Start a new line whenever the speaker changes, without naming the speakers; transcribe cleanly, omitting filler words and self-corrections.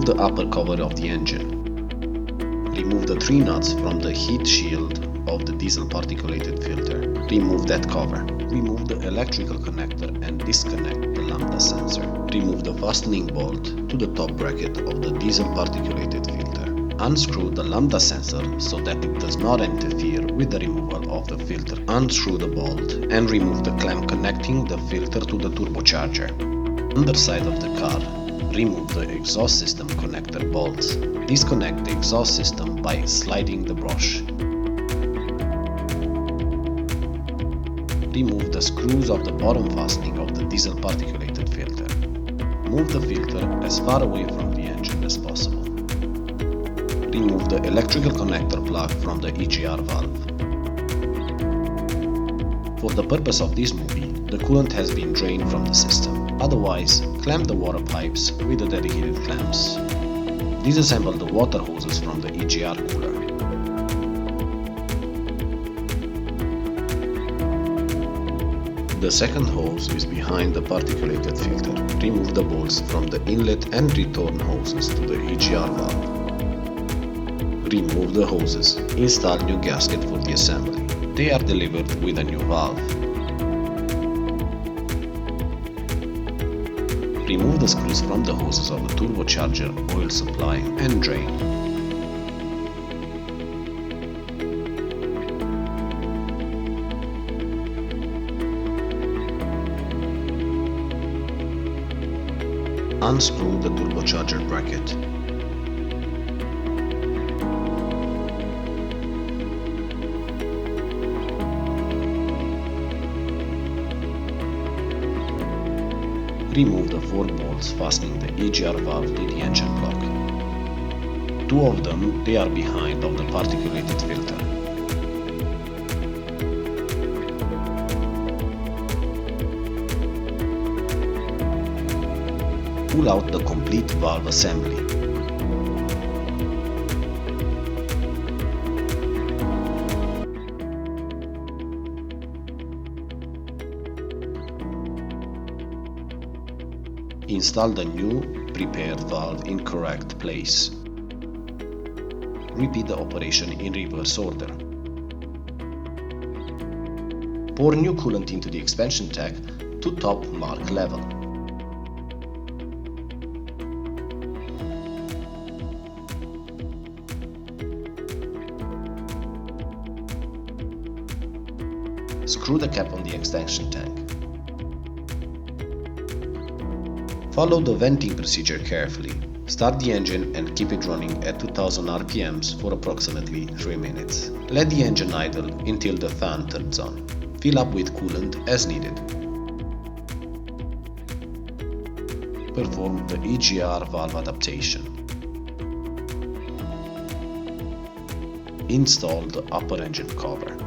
the upper cover of the engine. Remove the 3 nuts from the heat shield of the diesel particulated filter. Remove that cover. Remove the electrical connector and disconnect the lambda sensor. Remove the fastening bolt to the top bracket of the diesel particulated filter. Unscrew the lambda sensor so that it does not interfere with the removal of the filter. Unscrew the bolt and remove the clamp connecting the filter to the turbocharger. Underside of the car, remove the exhaust system connector bolts. Disconnect the exhaust system by sliding the brush. Remove the screws of the bottom fastening of the diesel particulated filter. Move the filter as far away from the engine as possible. Remove the electrical connector plug from the EGR valve. For the purpose of this movie, the coolant has been drained from the system. Otherwise, clamp the water pipes with the dedicated clamps. Disassemble the water hoses from the EGR cooler. The second hose is behind the particulated filter. Remove the bolts from the inlet and return hoses to the EGR valve. Remove the hoses. Install new gasket for the assembly. They are delivered with a new valve. Remove the screws from the hoses of the turbocharger, oil supply and drain. Unscrew the turbocharger bracket. Remove the 4 bolts fastening the EGR valve to the engine block. 2 of them, they are behind of the particulated filter. Pull out the complete valve assembly. Install the new prepared valve in correct place. Repeat the operation in reverse order. Pour new coolant into the expansion tank to top mark level. Screw the cap on the expansion tank. Follow the venting procedure carefully. Start the engine and keep it running at 2000 RPMs for approximately 3 minutes. Let the engine idle until the fan turns on. Fill up with coolant as needed. Perform the EGR valve adaptation. Install the upper engine cover.